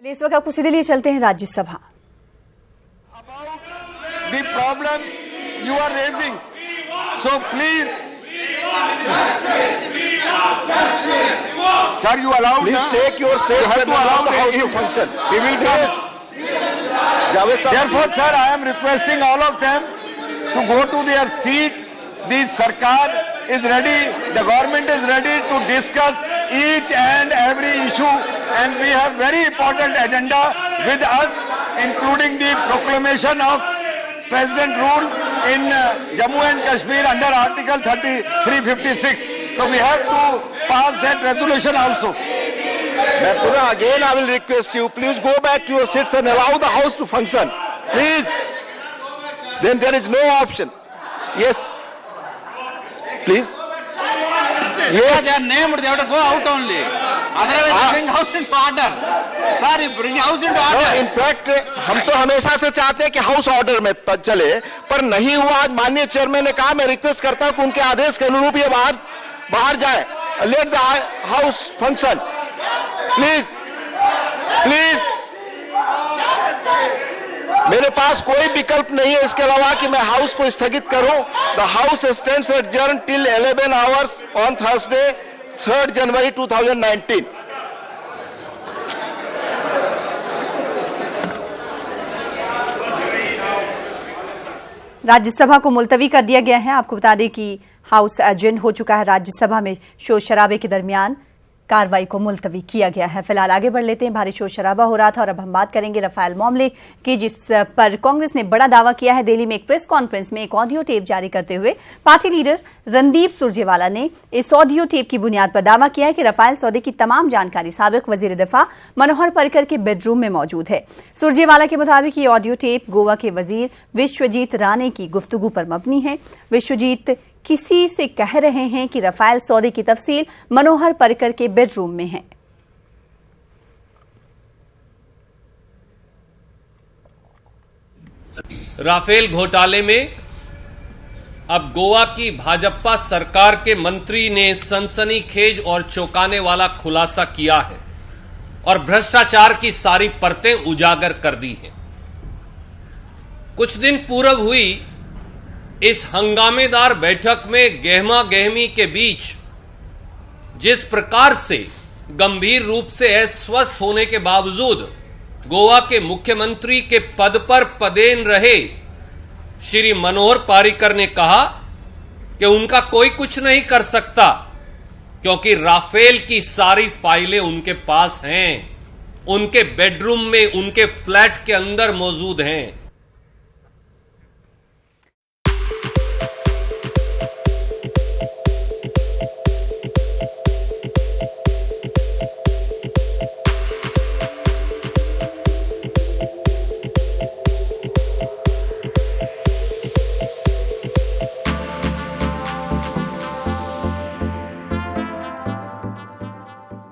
इस वक्त आपको सीधे लिए चलते हैं Rajya Sabha. About the problems you are raising, so please, sir, you allowed. Please take your seat. You have to allow the house to him. function. He will come. Javed sir, Therefore, sir, I am requesting all of them to go to their seat. The Sarkar is ready, the government is ready to discuss each and every issue, and we have very important agenda with us, including the proclamation of President rule in Jammu and Kashmir under Article 356. So we have to pass that resolution also. Again I will request you, please go back to your seats and allow the house to function. Please. Then there is no option. Yes. Please. Yes. They are named, they have to go out only. Otherwise, bring house into order. Sorry, bring house into order. No, in fact, हम तो हमेशा से चाहते हैं कि house order में चले, पर नहीं हुआ। आज माननीय चेयरमैन ने कहा, मैं रिक्वेस्ट करता हूं कि उनके आदेश के अनुरूप ये बाहर जाए। Let the house function, please please. मेरे पास कोई विकल्प नहीं है इसके अलावा कि मैं हाउस को स्थगित करूं। The house stands adjourn till 11 hours on Thursday 3rd January 2019। Rajya Sabha को मुलतवी कर दिया गया है। आपको बता दें कि हाउस एजेंड हो चुका है। राज्यसभा में शोर शराबे के दरमियान कार्रवाई को मुलतवी किया गया है। फिलहाल आगे बढ़ लेते हैं। भारी शोर शराबा हो रहा था और अब हम बात करेंगे राफेल मामले की, जिस पर कांग्रेस ने बड़ा दावा किया है। दिल्ली में एक प्रेस कॉन्फ्रेंस में एक ऑडियो टेप जारी करते हुए पार्टी लीडर रणदीप सुरजेवाला ने इस ऑडियो टेप की बुनियाद पर दावा किया है कि राफेल सौदे की तमाम जानकारी साबिक वजीर दिफा मनोहर पर्रिकर के बेडरूम में मौजूद है। सुरजेवाला के मुताबिक ये ऑडियो टेप गोवा के वजीर विश्वजीत राणे की गुफ्तगू पर मबनी है। विश्वजीत किसी से कह रहे हैं कि राफेल सौदे की तफसील मनोहर पर्रिकर के बेडरूम में है। राफेल घोटाले में अब गोवा की भाजपा सरकार के मंत्री ने सनसनीखेज और चौंकाने वाला खुलासा किया है और भ्रष्टाचार की सारी परतें उजागर कर दी हैं। कुछ दिन पूर्व हुई इस हंगामेदार बैठक में गहमा गहमी के बीच जिस प्रकार से गंभीर रूप से अस्वस्थ होने के बावजूद गोवा के मुख्यमंत्री के पद पर पदेन रहे श्री मनोहर पर्रिकर ने कहा कि उनका कोई कुछ नहीं कर सकता क्योंकि राफेल की सारी फाइलें उनके पास हैं, उनके बेडरूम में, उनके फ्लैट के अंदर मौजूद हैं।